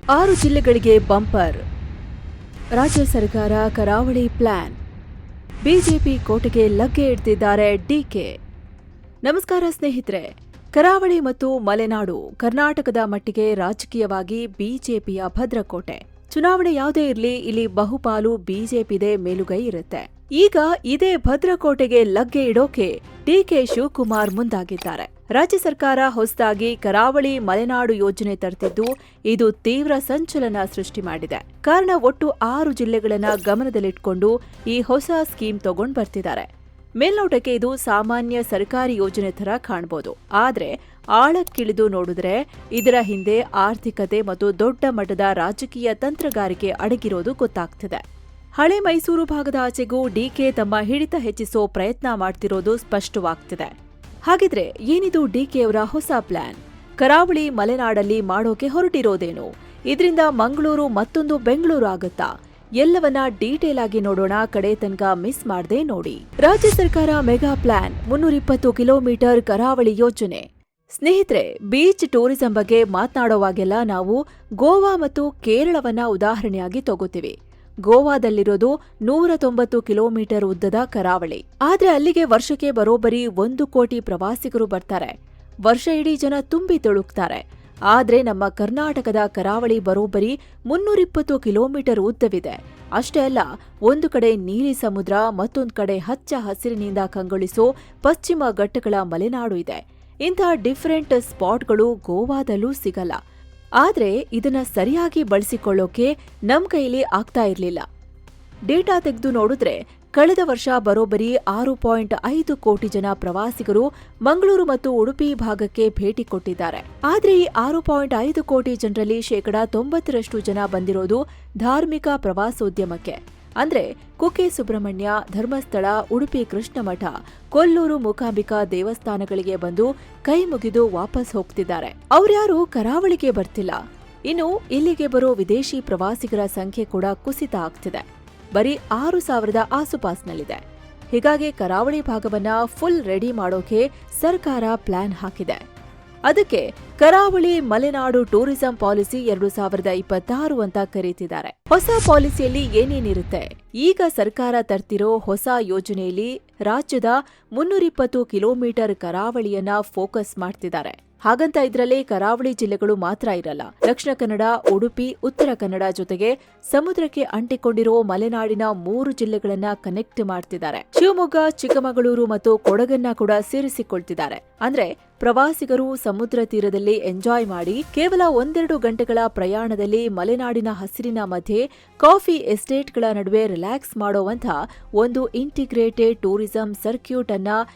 6 ಜಿಲ್ಲೆಗಳಿಗೆ ಬಂಪರ್. ರಾಜ್ಯ ಸರ್ಕಾರ ಕರಾವಳಿ ಪ್ಲಾನ್. ಬಿಜೆಪಿ ಕೋಟೆಗೆ ಲಗ್ಗೆ ಇಡ್ತಿದ್ದಾರೆ ಡಿಕೆ. ನಮಸ್ಕಾರ ಸ್ನೇಹಿತರೆ. ಕರಾವಳಿ ಮತ್ತು ಮಲೆನಾಡು ಕರ್ನಾಟಕದ ಮಟ್ಟಿಗೆ ರಾಜಕೀಯವಾಗಿ ಬಿಜೆಪಿಯ ಭದ್ರಕೋಟೆ. ಚುನಾವಣೆ ಯಾವುದೇ ಇರಲಿ, ಇಲ್ಲಿ ಬಹುಪಾಲು ಬಿಜೆಪಿದೇ ಮೇಲುಗೈ ಇರುತ್ತೆ. ಈಗ ಇದೇ ಭದ್ರಕೋಟೆಗೆ ಲಗ್ಗೆ ಇಡೋಕೆ ಡಿಕೆ ಶಿವಕುಮಾರ್ ಮುಂದಾಗಿದ್ದಾರೆ. ರಾಜ್ಯ ಸರ್ಕಾರ ಹೊಸದಾಗಿ ಕರಾವಳಿ ಮಲೆನಾಡು ಯೋಜನೆ ತರ್ತಿದ್ದು, ಇದು ತೀವ್ರ ಸಂಚಲನ ಸೃಷ್ಟಿ ಮಾಡಿದೆ. ಕಾರಣ, ಒಟ್ಟು 6 ಜಿಲ್ಲೆಗಳನ್ನ ಗಮನದಲ್ಲಿಟ್ಕೊಂಡು ಈ ಹೊಸ ಸ್ಕೀಮ್ ತಗೊಂಡ್ ಬರ್ತಿದ್ದಾರೆ. ಮೇಲ್ನೋಟಕ್ಕೆ ಇದು ಸಾಮಾನ್ಯ ಸರ್ಕಾರಿ ಯೋಜನೆ ತರ ಕಾಣಬಹುದು. ಆದ್ರೆ ಆಳಕ್ಕಿಳಿದು ನೋಡಿದ್ರೆ ಇದರ ಹಿಂದೆ ಆರ್ಥಿಕತೆ ಮತ್ತು ದೊಡ್ಡ ಮಟ್ಟದ ರಾಜಕೀಯ ತಂತ್ರಗಾರಿಕೆ ಅಡಗಿರೋದು ಗೊತ್ತಾಗ್ತಿದೆ. ಹಳೆ ಮೈಸೂರು ಭಾಗದ ಆಚೆಗೂ ಡಿಕೆ ತಮ್ಮ ಹಿಡಿತ ಹೆಚ್ಚಿಸೋ ಪ್ರಯತ್ನ ಮಾಡ್ತಿರೋದು ಸ್ಪಷ್ಟವಾಗ್ತಿದೆ. ಹಾಗಿದ್ರೆ ಏನಿದು ಡಿಕೆಯವರ ಹೊಸ ಪ್ಲಾನ್? ಕರಾವಳಿ ಮಲೆನಾಡಲ್ಲಿ ಮಾಡೋಕೆ ಹೊರಟಿರೋದೇನು? ಇದರಿಂದ ಮಂಗಳೂರು ಮತ್ತೊಂದು ಬೆಂಗಳೂರು ಆಗುತ್ತಾ? ಎಲ್ಲವನ್ನ ಡೀಟೇಲ್ ಆಗಿ ನೋಡೋಣ. ಕಡೆ ತನಕ ಮಿಸ್ ಮಾಡದೆ ನೋಡಿ. ರಾಜ್ಯ ಸರ್ಕಾರ ಮೆಗಾ ಪ್ಲಾನ್ 320 ಕಿಲೋಮೀಟರ್ ಕರಾವಳಿ ಯೋಜನೆ. ಸ್ನೇಹಿತರೆ, ಬೀಚ್ ಟೂರಿಸಂ ಬಗ್ಗೆ ಮಾತನಾಡುವಾಗೆಲ್ಲ ನಾವು ಗೋವಾ ಮತ್ತು ಕೇರಳವನ್ನ ಉದಾಹರಣೆಯಾಗಿ ತಗೋತೀವಿ. ಗೋವಾದಲ್ಲಿರೋದು 190 ಕಿಲೋಮೀಟರ್ ಉದ್ದದ ಕರಾವಳಿ. ಆದ್ರೆ ಅಲ್ಲಿಗೆ ವರ್ಷಕ್ಕೆ ಬರೋಬ್ಬರಿ 1 ಕೋಟಿ ಪ್ರವಾಸಿಗರು ಬರ್ತಾರೆ. ವರ್ಷ ಇಡೀ ಜನ ತುಂಬಿ ತುಳುಕ್ತಾರೆ. ಆದ್ರೆ ನಮ್ಮ ಕರ್ನಾಟಕದ ಕರಾವಳಿ ಬರೋಬ್ಬರಿ 320 ಕಿಲೋಮೀಟರ್ ಉದ್ದವಿದೆ. ಅಷ್ಟೇ ಅಲ್ಲ, ಒಂದು ಕಡೆ ನೀಲಿ ಸಮುದ್ರ, ಮತ್ತೊಂದು ಕಡೆ ಹಚ್ಚ ಹಸಿರಿನಿಂದ ಕಂಗೊಳಿಸೋ ಪಶ್ಚಿಮ ಘಟ್ಟಗಳ ಮಲೆನಾಡು ಇದೆ. ಇಂಥ ಡಿಫರೆಂಟ್ ಸ್ಪಾಟ್ಗಳು ಗೋವಾದಲ್ಲೂ ಸಿಗಲ್ಲ. ಆದ್ರೆ ಇದನ್ನ ಸರಿಯಾಗಿ ಬಳಸಿಕೊಳ್ಳೋಕೆ ನಮ್ ಕೈಲಿ ಆಗ್ತಾ ಇರ್ಲಿಲ್ಲ. ಡೇಟಾ ತೆಗೆದು ನೋಡಿದ್ರೆ ಕಳೆದ ವರ್ಷ ಬರೋಬ್ಬರಿ 6.5 ಕೋಟಿ ಜನ ಪ್ರವಾಸಿಗರು ಮಂಗಳೂರು ಮತ್ತು ಉಡುಪಿ ಭಾಗಕ್ಕೆ ಭೇಟಿ ಕೊಟ್ಟಿದ್ದಾರೆ. ಆದ್ರೆ ಈ 6.5 ಕೋಟಿ ಜನರಲ್ಲಿ 90% ಜನ ಬಂದಿರೋದು ಧಾರ್ಮಿಕ ಪ್ರವಾಸೋದ್ಯಮಕ್ಕೆ. ಅಂದ್ರೆ ಕುಕ್ಕೆ ಸುಬ್ರಹ್ಮಣ್ಯ, ಧರ್ಮಸ್ಥಳ, ಉಡುಪಿ ಕೃಷ್ಣಮಠ, ಕೊಲ್ಲೂರು ಮೂಕಾಂಬಿಕಾ ದೇವಸ್ಥಾನಗಳಿಗೆ ಬಂದು ಕೈ ಮುಗಿದು ವಾಪಸ್ ಹೋಗ್ತಿದ್ದಾರೆ. ಅವ್ರ್ಯಾರು ಕರಾವಳಿಗೆ ಬರ್ತಿಲ್ಲ. ಇನ್ನು ಇಲ್ಲಿಗೆ ಬರೋ ವಿದೇಶಿ ಪ್ರವಾಸಿಗರ ಸಂಖ್ಯೆ ಕೂಡ ಕುಸಿತ ಆಗ್ತಿದೆ. ಬರೀ 6,000 ಆಸುಪಾಸ್ನಲ್ಲಿದೆ. ಹೀಗಾಗಿ ಕರಾವಳಿ ಭಾಗವನ್ನ ಫುಲ್ ರೆಡಿ ಮಾಡೋಕೆ ಸರ್ಕಾರ ಪ್ಲಾನ್ ಹಾಕಿದೆ. ಅದಕ್ಕೆ ಕರಾವಳಿ ಮಲೆನಾಡು ಟೂರಿಸಂ ಪಾಲಿಸಿ 2026 ಅಂತ ಕರೀತಿದ್ದಾರೆ. ಹೊಸ ಪಾಲಿಸಿಯಲ್ಲಿ ಏನೇನಿರುತ್ತೆ? ಈಗ ಸರ್ಕಾರ ತರ್ತಿರೋ ಹೊಸ ಯೋಜನೆಯಲ್ಲಿ ರಾಜ್ಯದ 320 ಕಿಲೋಮೀಟರ್ ಕರಾವಳಿಯನ್ನ ಫೋಕಸ್ ಮಾಡ್ತಿದ್ದಾರೆ. ಹಾಗಂತ ಇದರಲ್ಲಿ ಕರಾವಳಿ ಜಿಲ್ಲೆಗಳು ಮಾತ್ರ ಇರಲ್ಲ. ದಕ್ಷಿಣ ಕನ್ನಡ, ಉಡುಪಿ, ಉತ್ತರ ಕನ್ನಡ ಜೊತೆಗೆ ಸಮುದ್ರಕ್ಕೆ ಅಂಟಿಕೊಂಡಿರೋ ಮಲೆನಾಡಿನ 3 ಜಿಲ್ಲೆಗಳನ್ನ ಕನೆಕ್ಟ್ ಮಾಡ್ತಿದ್ದಾರೆ. ಶಿವಮೊಗ್ಗ, ಚಿಕ್ಕಮಗಳೂರು ಮತ್ತು ಕೊಡಗನ್ನ ಕೂಡ ಸೇರಿಸಿಕೊಳ್ತಿದ್ದಾರೆ. ಅಂದ್ರೆ ಪ್ರವಾಸಿಗರು ಸಮುದ್ರ ತೀರದಲ್ಲಿ ಎಂಜಾಯ್ ಮಾಡಿ ಕೇವಲ 1-2 ಗಂಟೆಗಳ ಪ್ರಯಾಣದಲ್ಲಿ ಮಲೆನಾಡಿನ ಹಸಿರಿನ ಮಧ್ಯೆ ಕಾಫಿ ಎಸ್ಟೇಟ್ಗಳ ನಡುವೆ ರಿಲ್ಯಾಕ್ಸ್ ಮಾಡೋವಂಥ ಒಂದು ಇಂಟಿಗ್ರೇಟೆಡ್ ಟೂರಿಸಂ ಸರ್ಕ್ಯೂಟ್ ಅನ್ನ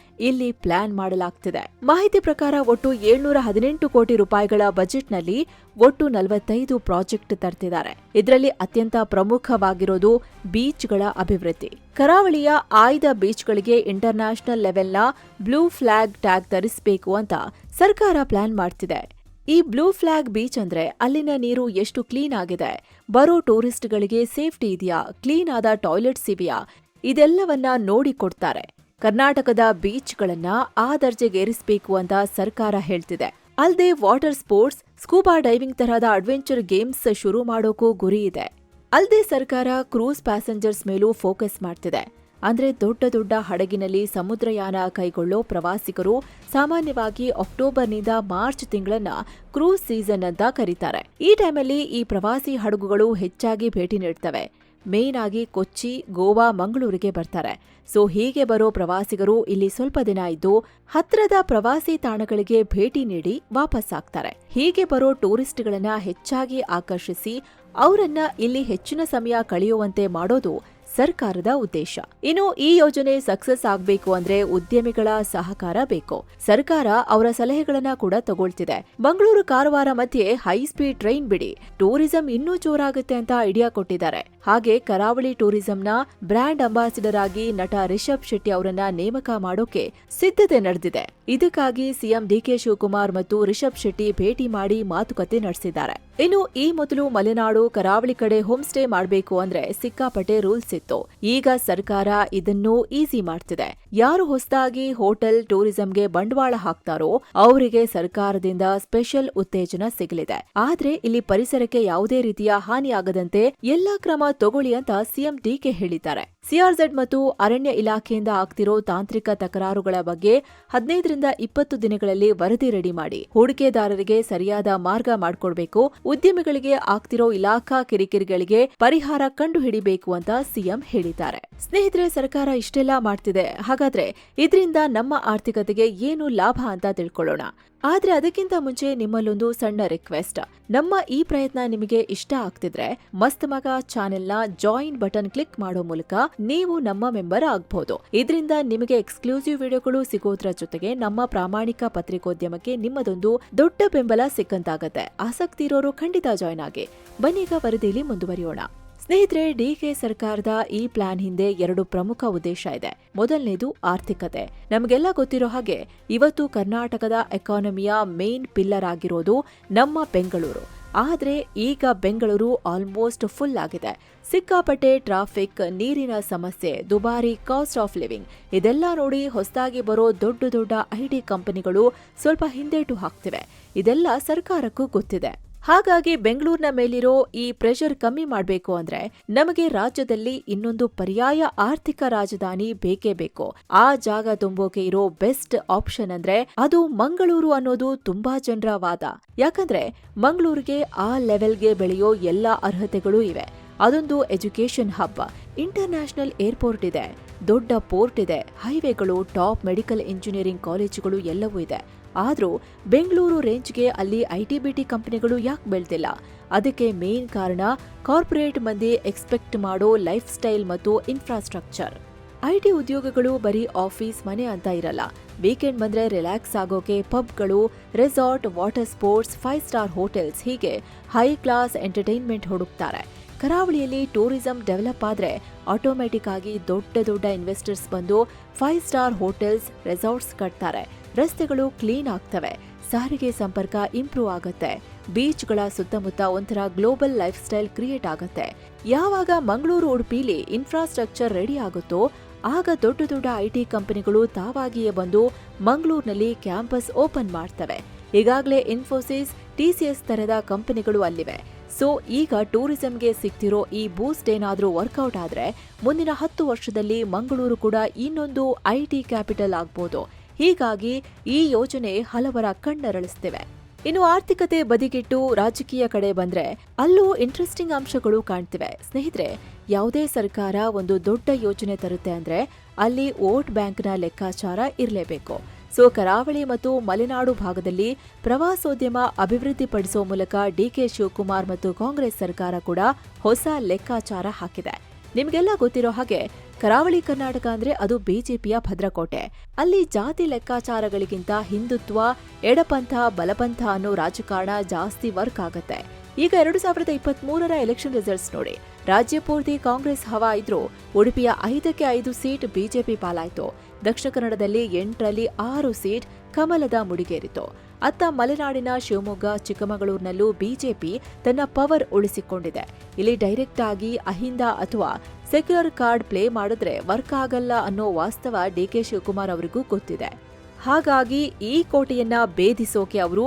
ಇಲ್ಲಿ ಪ್ಲಾನ್ ಮಾಡಲಾಗ್ತಿದೆ. ಮಾಹಿತಿ ಪ್ರಕಾರ ಒಟ್ಟು 718 ಕೋಟಿ ರೂಪಾಯಿಗಳ ಬಜೆಟ್ನಲ್ಲಿ ಒಟ್ಟು 45 ಪ್ರಾಜೆಕ್ಟ್ ತರ್ತಿದ್ದಾರೆ. ಇದರಲ್ಲಿ ಅತ್ಯಂತ ಪ್ರಮುಖವಾಗಿರೋದು ಬೀಚ್ಗಳ ಅಭಿವೃದ್ಧಿ. ಕರಾವಳಿಯ ಆಯ್ದ ಬೀಚ್ಗಳಿಗೆ ಇಂಟರ್ನ್ಯಾಷನಲ್ ಲೆವೆಲ್ನ ಬ್ಲೂ ಫ್ಲಾಗ್ ಟ್ಯಾಗ್ ತರಿಸಬೇಕು ಅಂತ ಸರ್ಕಾರ ಪ್ಲಾನ್ ಮಾಡ್ತಿದೆ. ಈ ಬ್ಲೂ ಫ್ಲಾಗ್ ಬೀಚ್ ಅಂದ್ರೆ ಅಲ್ಲಿನ ನೀರು ಎಷ್ಟು ಕ್ಲೀನ್ ಆಗಿದೆ, ಬರೋ ಟೂರಿಸ್ಟ್ಗಳಿಗೆ ಸೇಫ್ಟಿ ಇದೆಯಾ, ಕ್ಲೀನ್ ಆದ ಟಾಯ್ಲೆಟ್ಸ್ ಇವೆಯಾ, ಇದೆಲ್ಲವನ್ನ ನೋಡಿ ಕೊಡ್ತಾರೆ. ಕರ್ನಾಟಕದ ಬೀಚ್ಗಳನ್ನ ಆ ದರ್ಜೆಗೇರಿಸಬೇಕು ಅಂತ ಸರ್ಕಾರ ಹೇಳ್ತಿದೆ. ಅಲ್ಲದೆ ವಾಟರ್ ಸ್ಪೋರ್ಟ್ಸ್, ಸ್ಕೂಬಾ ಡೈವಿಂಗ್ ತರಹದ ಅಡ್ವೆಂಚರ್ ಗೇಮ್ಸ್ ಶುರು ಮಾಡೋಕೂ ಗುರಿ ಇದೆ. ಅಲ್ಲದೆ ಸರ್ಕಾರ ಕ್ರೂಸ್ ಪ್ಯಾಸೆಂಜರ್ಸ್ ಮೇಲೂ ಫೋಕಸ್ ಮಾಡ್ತಿದೆ. ಅಂದ್ರೆ ದೊಡ್ಡ ದೊಡ್ಡ ಹಡಗಿನಲ್ಲಿ ಸಮುದ್ರಯಾನ ಕೈಗೊಳ್ಳೋ ಪ್ರವಾಸಿಗರು ಸಾಮಾನ್ಯವಾಗಿ ಅಕ್ಟೋಬರ್ನಿಂದ ಮಾರ್ಚ್ ತಿಂಗಳನ್ನ ಕ್ರೂಸ್ ಸೀಸನ್ ಅಂತ ಕರೀತಾರೆ. ಈ ಟೈಮಲ್ಲಿ ಈ ಪ್ರವಾಸಿ ಹಡಗುಗಳು ಹೆಚ್ಚಾಗಿ ಭೇಟಿ ನೀಡ್ತವೆ. ಮೇನ್ ಆಗಿ ಕೊಚ್ಚಿ, ಗೋವಾ, ಮಂಗಳೂರಿಗೆ ಬರ್ತಾರೆ. ಸೊ ಹೀಗೆ ಬರೋ ಪ್ರವಾಸಿಗರು ಇಲ್ಲಿ ಸ್ವಲ್ಪ ದಿನ ಇದ್ದು ಹತ್ತಿರದ ಪ್ರವಾಸಿ ತಾಣಗಳಿಗೆ ಭೇಟಿ ನೀಡಿ ವಾಪಸ್ ಆಗ್ತಾರೆ. ಹೀಗೆ ಬರೋ ಟೂರಿಸ್ಟ್ಗಳನ್ನ ಹೆಚ್ಚಾಗಿ ಆಕರ್ಷಿಸಿ ಅವರನ್ನ ಇಲ್ಲಿ ಹೆಚ್ಚಿನ ಸಮಯ ಕಳೆಯುವಂತೆ ಮಾಡೋದು ಸರ್ಕಾರದ ಉದ್ದೇಶ. ಇನ್ನು ಈ ಯೋಜನೆ ಸಕ್ಸಸ್ ಆಗ್ಬೇಕು ಅಂದ್ರೆ ಉದ್ಯಮಿಗಳ ಸಹಕಾರ ಬೇಕು. ಸರ್ಕಾರ ಅವರ ಸಲಹೆಗಳನ್ನ ಕೂಡ ತಗೊಳ್ತಿದೆ. ಮಂಗಳೂರು ಕಾರವಾರ ಮಧ್ಯೆ ಹೈ ಸ್ಪೀಡ್ ಟ್ರೈನ್ ಬಿಡಿ, ಟೂರಿಸಂ ಇನ್ನೂ ಜೋರಾಗುತ್ತೆ ಅಂತ ಐಡಿಯಾ ಕೊಟ್ಟಿದ್ದಾರೆ. ಹಾಗೆ ಕರಾವಳಿ ಟೂರಿಸಂನ ಬ್ರ್ಯಾಂಡ್ ಅಂಬಾಸಿಡರ್ ಆಗಿ ನಟ ರಿಷಬ್ ಶೆಟ್ಟಿ ಅವರನ್ನ ನೇಮಕ ಮಾಡೋಕೆ ಸಿದ್ಧತೆ ನಡೆದಿದೆ. ಇದಕ್ಕಾಗಿ ಸಿಎಂ ಡಿಕೆ ಶಿವಕುಮಾರ್ ಮತ್ತು ರಿಷಬ್ ಶೆಟ್ಟಿ ಭೇಟಿ ಮಾಡಿ ಮಾತುಕತೆ ನಡೆಸಿದ್ದಾರೆ. ಇನ್ನು ಈ ಮೊದಲು ಮಲೆನಾಡು ಕರಾವಳಿ ಕಡೆ ಹೋಮ್ ಸ್ಟೇ ಮಾಡಬೇಕು ಅಂದ್ರೆ ಸಿಕ್ಕಾಪಟ್ಟೆ ರೂಲ್ಸ್ ಇತ್ತು. ಈಗ ಸರ್ಕಾರ ಇದನ್ನು ಈಸಿ ಮಾಡ್ತಿದೆ. ಯಾರು ಹೊಸದಾಗಿ ಹೋಟೆಲ್ ಟೂರಿಸಂಗೆ ಬಂಡವಾಳ ಹಾಕ್ತಾರೋ ಅವರಿಗೆ ಸರ್ಕಾರದಿಂದ ಸ್ಪೆಷಲ್ ಉತ್ತೇಜನ ಸಿಗಲಿದೆ. ಆದ್ರೆ ಇಲ್ಲಿ ಪರಿಸರಕ್ಕೆ ಯಾವುದೇ ರೀತಿಯ ಹಾನಿಯಾಗದಂತೆ ಎಲ್ಲಾ ಕ್ರಮ ತಗೊಳ್ಳಿ ಅಂತ ಸಿಎಂ ಡಿಕೆ ಹೇಳಿದ್ದಾರೆ. ಸಿಆರ್ಝೆಡ್ ಮತ್ತು ಅರಣ್ಯ ಇಲಾಖೆಯಿಂದ ಆಗ್ತಿರೋ ತಾಂತ್ರಿಕ ತಕರಾರುಗಳ ಬಗ್ಗೆ 15ರಿಂದ 20 ದಿನಗಳಲ್ಲಿ ವರದಿ ರೆಡಿ ಮಾಡಿ ಹೂಡಿಕೆದಾರರಿಗೆ ಸರಿಯಾದ ಮಾರ್ಗ ಮಾಡಿಕೊಡ್ಬೇಕು. ಉದ್ಯಮಿಗಳಿಗೆ ಆಗ್ತಿರೋ ಇಲಾಖಾ ಕಿರಿಕಿರಿಗಳಿಗೆ ಪರಿಹಾರ ಕಂಡು ಹಿಡಿಬೇಕು ಅಂತ ಸಿಎಂ ಹೇಳಿದ್ದಾರೆ. ಸ್ನೇಹಿತರೆ, ಸರ್ಕಾರ ಇಷ್ಟೆಲ್ಲ ಮಾಡ್ತಿದೆ, ಹಾಗಾದ್ರೆ ಇದರಿಂದ ನಮ್ಮ ಆರ್ಥಿಕತೆಗೆ ಏನು ಲಾಭ ಅಂತ ತಿಳ್ಕೊಳ್ಳೋಣ. ಆದ್ರೆ ಅದಕ್ಕಿಂತ ಮುಂಚೆ ನಿಮ್ಮಲ್ಲೊಂದು ಸಣ್ಣ ರಿಕ್ವೆಸ್ಟ್. ನಮ್ಮ ಈ ಪ್ರಯತ್ನ ನಿಮಗೆ ಇಷ್ಟ ಆಗ್ತಿದ್ರೆ ಮಸ್ತ್ ಮಗ ಚಾನೆಲ್ನ ಜಾಯಿನ್ ಬಟನ್ ಕ್ಲಿಕ್ ಮಾಡೋ ಮೂಲಕ ನೀವು ನಮ್ಮ ಮೆಂಬರ್ ಆಗ್ಬಹುದು. ಇದರಿಂದ ನಿಮಗೆ ಎಕ್ಸ್ಕ್ಲೂಸಿವ್ ವಿಡಿಯೋಗಳು ಸಿಗೋದ್ರ ಜೊತೆಗೆ ನಮ್ಮ ಪ್ರಾಮಾಣಿಕ ಪತ್ರಿಕೋದ್ಯಮಕ್ಕೆ ನಿಮ್ಮದೊಂದು ದೊಡ್ಡ ಬೆಂಬಲ ಸಿಕ್ಕಂತಾಗತ್ತೆ. ಆಸಕ್ತಿ ಇರೋರು ಖಂಡಿತ ಜಾಯ್ನ್ ಆಗಿ. ಬನ್ನೀಗ ವರದಿಯಲ್ಲಿ ಮುಂದುವರಿಯೋಣ. ಸ್ನೇಹಿತರೆ, ಡಿಕೆ ಸರ್ಕಾರದ ಈ ಪ್ಲಾನ್ ಹಿಂದೆ 2 ಪ್ರಮುಖ ಉದ್ದೇಶ ಇದೆ. ಮೊದಲನೇದು ಆರ್ಥಿಕತೆ. ನಮಗೆಲ್ಲ ಗೊತ್ತಿರೋ ಹಾಗೆ ಇವತ್ತು ಕರ್ನಾಟಕದ ಎಕಾನಮಿಯ ಮೇನ್ ಪಿಲ್ಲರ್ ಆಗಿರೋದು ನಮ್ಮ ಬೆಂಗಳೂರು. ಆದ್ರೆ ಈಗ ಬೆಂಗಳೂರು ಆಲ್ಮೋಸ್ಟ್ ಫುಲ್ ಆಗಿದೆ. ಸಿಕ್ಕಾಪಟ್ಟೆ ಟ್ರಾಫಿಕ್, ನೀರಿನ ಸಮಸ್ಯೆ, ದುಬಾರಿ ಕಾಸ್ಟ್ ಆಫ್ ಲಿವಿಂಗ್ ಇದೆಲ್ಲ ನೋಡಿ ಹೊಸದಾಗಿ ಬರೋ ದೊಡ್ಡ ಐಟಿ ಕಂಪನಿಗಳು ಸ್ವಲ್ಪ ಹಿಂದೇಟು ಹಾಕ್ತಿವೆ. ಇದೆಲ್ಲ ಸರ್ಕಾರಕ್ಕೂ ಗೊತ್ತಿದೆ. ಹಾಗಾಗಿ ಬೆಂಗಳೂರಿನ ಮೇಲಿರೋ ಈ ಪ್ರೆಷರ್ ಕಮ್ಮಿ ಮಾಡಬೇಕು ಅಂದ್ರೆ ನಮಗೆ ರಾಜ್ಯದಲ್ಲಿ ಇನ್ನೊಂದು ಪರ್ಯಾಯ ಆರ್ಥಿಕ ರಾಜಧಾನಿ ಬೇಕೇ ಬೇಕು. ಆ ಜಾಗ ತುಂಬೋಕೆ ಇರೋ ಬೆಸ್ಟ್ ಆಪ್ಷನ್ ಅಂದ್ರೆ ಅದು ಮಂಗಳೂರು ಅನ್ನೋದು ತುಂಬಾ ಜನರ ವಾದ. ಯಾಕಂದ್ರೆ ಮಂಗಳೂರಿಗೆ ಆ ಲೆವೆಲ್ಗೆ ಬೆಳೆಯೋ ಎಲ್ಲಾ ಅರ್ಹತೆಗಳೂ ಇವೆ. ಅದೊಂದು ಎಜುಕೇಶನ್ ಹಬ್, ಇಂಟರ್ನ್ಯಾಷನಲ್ ಏರ್ಪೋರ್ಟ್ ಇದೆ, ದೊಡ್ಡ ಪೋರ್ಟ್ ಇದೆ, ಹೈವೇಗಳು, ಟಾಪ್ ಮೆಡಿಕಲ್ ಇಂಜಿನಿಯರಿಂಗ್ ಕಾಲೇಜುಗಳು ಎಲ್ಲವೂ ಇದೆ. ಆದ್ರೂ ಬೆಂಗಳೂರು ರೇಂಜ್ಗೆ ಅಲ್ಲಿ ಐಟಿ-ಬಿಟಿ ಕಂಪನಿಗಳು ಯಾಕೆ ಬೆಳ್ತಿಲ್ಲ? ಅದಕ್ಕೆ ಮೇನ್ ಕಾರಣ ಕಾರ್ಪೊರೇಟ್ ಮಂದಿ ಎಕ್ಸ್ಪೆಕ್ಟ್ ಮಾಡೋ ಲೈಫ್ ಸ್ಟೈಲ್ ಮತ್ತು ಇನ್ಫ್ರಾಸ್ಟ್ರಕ್ಚರ್. ಐಟಿ ಉದ್ಯೋಗಗಳು ಬರೀ ಆಫೀಸ್ ಮನೆ ಅಂತ ಇರಲ್ಲ. ವೀಕೆಂಡ್ ಬಂದ್ರೆ ರಿಲ್ಯಾಕ್ಸ್ ಆಗೋಕೆ ಪಬ್ಗಳು, resort, water sports, 5 star hotels ಹೀಗೆ ಹೈ ಕ್ಲಾಸ್ ಎಂಟರ್ಟೈನ್ಮೆಂಟ್ ಹುಡುಕ್ತಾರೆ. ಕರಾವಳಿಯಲ್ಲಿ ಟೂರಿಸಂ ಡೆವಲಪ್ ಆದ್ರೆ ಆಟೋಮ್ಯಾಟಿಕ್ ಆಗಿ ದೊಡ್ಡ ಇನ್ವೆಸ್ಟರ್ಸ್ ಬಂದು 5 ಸ್ಟಾರ್ ಹೋಟೆಲ್ಸ್, ರೆಸಾರ್ಟ್ಸ್ ಕಟ್ತಾರೆ. ರಸ್ತೆಗಳು ಕ್ಲೀನ್ ಆಗ್ತವೆ, ಸಾರಿಗೆ ಸಂಪರ್ಕ ಇಂಪ್ರೂವ್ ಆಗತ್ತೆ, ಬೀಚ್ಗಳ ಸುತ್ತಮುತ್ತ ಒಂಥರ ಗ್ಲೋಬಲ್ ಲೈಫ್ ಸ್ಟೈಲ್ ಕ್ರಿಯೇಟ್ ಆಗತ್ತೆ. ಯಾವಾಗ ಮಂಗಳೂರು, ಉಡುಪಿಲಿ ಇನ್ಫ್ರಾಸ್ಟ್ರಕ್ಚರ್ ರೆಡಿ ಆಗುತ್ತೋ ಆಗ ದೊಡ್ಡ ಐಟಿ ಕಂಪನಿಗಳು ತಾವಾಗಿಯೇ ಬಂದು ಮಂಗಳೂರಿನಲ್ಲಿ ಕ್ಯಾಂಪಸ್ ಓಪನ್ ಮಾಡ್ತವೆ. ಈಗಾಗಲೇ ಇನ್ಫೋಸಿಸ್, TCS ತರದ ಕಂಪನಿಗಳು ಅಲ್ಲಿವೆ. ಸೊ ಈಗ ಟೂರಿಸಂಗೆ ಸಿಗ್ತಿರೋ ಈ ಬೂಸ್ಟ್ ಏನಾದ್ರೂ ವರ್ಕೌಟ್ ಆದ್ರೆ ಮುಂದಿನ 10 ವರ್ಷದಲ್ಲಿ ಮಂಗಳೂರು ಕೂಡ ಇನ್ನೊಂದು ಐಟಿ ಕ್ಯಾಪಿಟಲ್ ಆಗ್ಬೋದು. ಹೀಗಾಗಿ ಈ ಯೋಜನೆ ಹಲವರ ಕಣ್ಣರಳಿಸ್ತಿವೆ. ಇನ್ನು ಆರ್ಥಿಕತೆ ಬದಿಗಿಟ್ಟು ರಾಜಕೀಯ ಕಡೆ ಬಂದ್ರೆ ಅಲ್ಲೂ ಇಂಟ್ರೆಸ್ಟಿಂಗ್ ಅಂಶಗಳು ಕಾಣ್ತಿವೆ. ಸ್ನೇಹಿತರೆ, ಯಾವುದೇ ಸರ್ಕಾರ ಒಂದು ದೊಡ್ಡ ಯೋಜನೆ ತರುತ್ತೆ ಅಂದ್ರೆ ಅಲ್ಲಿ ವೋಟ್ ಬ್ಯಾಂಕ್ನ ಲೆಕ್ಕಾಚಾರ ಇರಲೇಬೇಕು. ಸೊ ಕರಾವಳಿ ಮತ್ತು ಮಲೆನಾಡು ಭಾಗದಲ್ಲಿ ಪ್ರವಾಸೋದ್ಯಮ ಅಭಿವೃದ್ಧಿಪಡಿಸುವ ಮೂಲಕ ಡಿಕೆ ಶಿವಕುಮಾರ್ ಮತ್ತು ಕಾಂಗ್ರೆಸ್ ಸರ್ಕಾರ ಕೂಡ ಹೊಸ ಲೆಕ್ಕಾಚಾರ ಹಾಕಿದೆ. ನಿಮಗೆಲ್ಲ ಗೊತ್ತಿರೋ ಹಾಗೆ ಕರಾವಳಿ ಕರ್ನಾಟಕ ಅಂದ್ರೆ ಅದು ಬಿಜೆಪಿಯ ಭದ್ರಕೋಟೆ. ಅಲ್ಲಿ ಜಾತಿ ಲೆಕ್ಕಾಚಾರಗಳಿಗಿಂತ ಹಿಂದುತ್ವ, ಎಡಪಂಥ, ಬಲಪಂಥ ಅನ್ನೋ ರಾಜಕಾರಣ ಜಾಸ್ತಿ ವರ್ಕ್ ಆಗತ್ತೆ. ಈಗ 2023ರ ಎಲೆಕ್ಷನ್ ರಿಸಲ್ಟ್ಸ್ ನೋಡಿ. ರಾಜ್ಯ ಪೂರ್ತಿ ಕಾಂಗ್ರೆಸ್ ಹವಾ ಇದ್ರೂ ಉಡುಪಿಯ 5ಕ್ಕೆ 5 ಸೀಟ್ ಬಿಜೆಪಿ ಪಾಲಾಯ್ತು. ದಕ್ಷಿಣ ಕನ್ನಡದಲ್ಲಿ 8ರಲ್ಲಿ 6 ಸೀಟ್ ಕಮಲದ ಮುಡಿಗೇರಿತು. ಅತ್ತ ಮಲೆನಾಡಿನ ಶಿವಮೊಗ್ಗ, ಚಿಕ್ಕಮಗಳೂರಿನಲ್ಲೂ ಬಿಜೆಪಿ ತನ್ನ ಪವರ್ ಉಳಿಸಿಕೊಂಡಿದೆ. ಇಲ್ಲಿ ಡೈರೆಕ್ಟ್ ಆಗಿ ಅಹಿಂದ ಅಥವಾ ಸೆಕ್ಯುಲರ್ ಕಾರ್ಡ್ ಪ್ಲೇ ಮಾಡಿದ್ರೆ ವರ್ಕ್ ಆಗಲ್ಲ ಅನ್ನೋ ವಾಸ್ತವ ಡಿಕೆ ಶಿವಕುಮಾರ್ ಅವರಿಗೂ ಗೊತ್ತಿದೆ. ಹಾಗಾಗಿ ಈ ಕೋಟೆಯನ್ನ ಭೇದಿಸೋಕೆ ಅವರು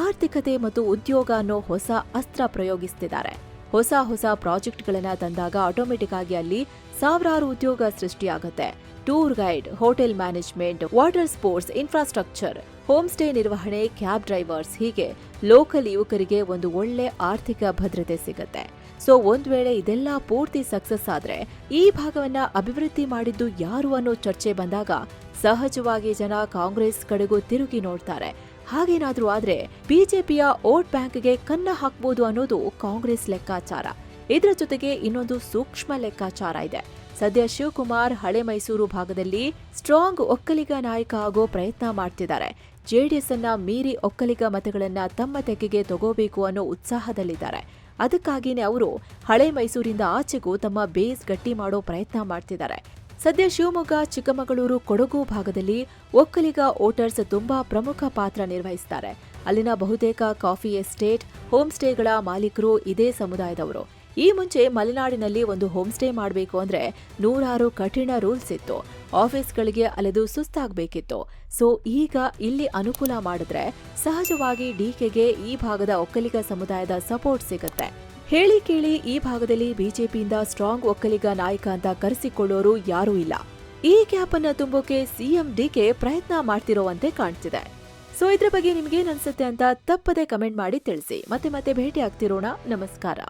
ಆರ್ಥಿಕತೆ ಮತ್ತು ಉದ್ಯೋಗ ಅನ್ನೋ ಹೊಸ ಅಸ್ತ್ರ ಪ್ರಯೋಗಿಸುತ್ತಿದ್ದಾರೆ. ಹೊಸ ಪ್ರಾಜೆಕ್ಟ್ಗಳನ್ನ ತಂದಾಗ ಆಟೋಮೆಟಿಕ್ ಆಗಿ ಅಲ್ಲಿ ಸಾವಿರಾರು ಉದ್ಯೋಗ ಸೃಷ್ಟಿಯಾಗುತ್ತೆ. Tour guide, hotel management, water sports, infrastructure, home stay ನಿರ್ವಹಣೆ, ಕ್ಯಾಬ್ ಡ್ರೈವರ್ಸ್ ಹೀಗೆ ಲೋಕಲ್ ಯುವಕರಿಗೆ ಒಂದು ಒಳ್ಳೆ ಆರ್ಥಿಕ ಭದ್ರತೆ ಸಿಗುತ್ತೆ. ಸೊ ಒಂದ್ ವೇಳೆ ಇದೆಲ್ಲ ಪೂರ್ತಿ ಸಕ್ಸಸ್ ಆದ್ರೆ ಈ ಭಾಗವನ್ನ ಅಭಿವೃದ್ಧಿ ಮಾಡಿದ್ದು ಯಾರು ಅನ್ನೋ ಚರ್ಚೆ ಬಂದಾಗ ಸಹಜವಾಗಿ ಜನ ಕಾಂಗ್ರೆಸ್ ಕಡೆಗೂ ತಿರುಗಿ ನೋಡ್ತಾರೆ. ಹಾಗೇನಾದ್ರೂ ಆದ್ರೆ ಬಿಜೆಪಿಯ ವೋಟ್ ಬ್ಯಾಂಕ್ಗೆ ಕನ್ನ ಹಾಕ್ಬೋದು ಅನ್ನೋದು ಕಾಂಗ್ರೆಸ್ ಲೆಕ್ಕಾಚಾರ. ಇದರ ಜೊತೆಗೆ ಇನ್ನೊಂದು ಸೂಕ್ಷ್ಮ ಲೆಕ್ಕಾಚಾರ ಇದೆ. ಸದ್ಯ ಶಿವಕುಮಾರ್ ಹಳೆ ಮೈಸೂರು ಭಾಗದಲ್ಲಿ ಸ್ಟ್ರಾಂಗ್ ಒಕ್ಕಲಿಗ ನಾಯಕ ಆಗೋ ಪ್ರಯತ್ನ ಮಾಡ್ತಿದ್ದಾರೆ. ಜೆಡಿಎಸ್ ಅನ್ನ ಮೀರಿ ಒಕ್ಕಲಿಗ ಮತಗಳನ್ನ ತಮ್ಮ ತೆಕ್ಕೆಗೆ ತಗೋಬೇಕು ಅನ್ನೋ ಉತ್ಸಾಹದಲ್ಲಿದ್ದಾರೆ. ಅದಕ್ಕಾಗಿಯೇ ಅವರು ಹಳೆ ಮೈಸೂರಿಂದ ಆಚೆಗೂ ತಮ್ಮ ಬೇಸ್ ಗಟ್ಟಿ ಮಾಡೋ ಪ್ರಯತ್ನ ಮಾಡ್ತಿದ್ದಾರೆ. ಸದ್ಯ ಶಿವಮೊಗ್ಗ, ಚಿಕ್ಕಮಗಳೂರು, ಕೊಡಗು ಭಾಗದಲ್ಲಿ ಒಕ್ಕಲಿಗ ವೋಟರ್ಸ್ ತುಂಬಾ ಪ್ರಮುಖ ಪಾತ್ರ ನಿರ್ವಹಿಸುತ್ತಾರೆ. ಅಲ್ಲಿನ ಬಹುತೇಕ ಕಾಫಿ ಎಸ್ಟೇಟ್, ಹೋಮ್ ಸ್ಟೇಗಳ ಮಾಲೀಕರು ಇದೇ ಸಮುದಾಯದವರು. ಈ ಮುಂಚೆ ಮಲೆನಾಡಿನಲ್ಲಿ ಒಂದು ಹೋಮ್ ಸ್ಟೇ ಮಾಡಬೇಕು ಅಂದ್ರೆ 100 ಕಠಿಣ ರೂಲ್ಸ್ ಇತ್ತು. ಆಫೀಸ್ಗಳಿಗೆ ಅಲೆದು ಸುಸ್ತಾಗಬೇಕಿತ್ತು. ಸೊ ಈಗ ಇಲ್ಲಿ ಅನುಕೂಲ ಮಾಡಿದ್ರೆ ಸಹಜವಾಗಿ ಡಿಕೆಗೆ ಈ ಭಾಗದ ಒಕ್ಕಲಿಗ ಸಮುದಾಯದ ಸಪೋರ್ಟ್ ಸಿಗುತ್ತೆ. ಹೇಳಿ ಕೇಳಿ ಈ ಭಾಗದಲ್ಲಿ ಬಿಜೆಪಿಯಿಂದ ಸ್ಟ್ರಾಂಗ್ ಒಕ್ಕಲಿಗ ನಾಯಕ ಅಂತ ಕರೆಸಿಕೊಳ್ಳೋರು ಯಾರೂ ಇಲ್ಲ. ಈ ಗ್ಯಾಪ್ ಅನ್ನ ತುಂಬೋಕೆ ಸಿಎಂ ಡಿಕೆ ಪ್ರಯತ್ನ ಮಾಡ್ತಿರೋವಂತೆ ಕಾಣ್ತಿದೆ. ಸೊ ಇದ್ರ ಬಗ್ಗೆ ನಿಮ್ಗೇನ್ ಅನ್ಸುತ್ತೆ ಅಂತ ತಪ್ಪದೆ ಕಮೆಂಟ್ ಮಾಡಿ ತಿಳಿಸಿ. ಮತ್ತೆ ಭೇಟಿ ಆಗ್ತಿರೋಣ. ನಮಸ್ಕಾರ.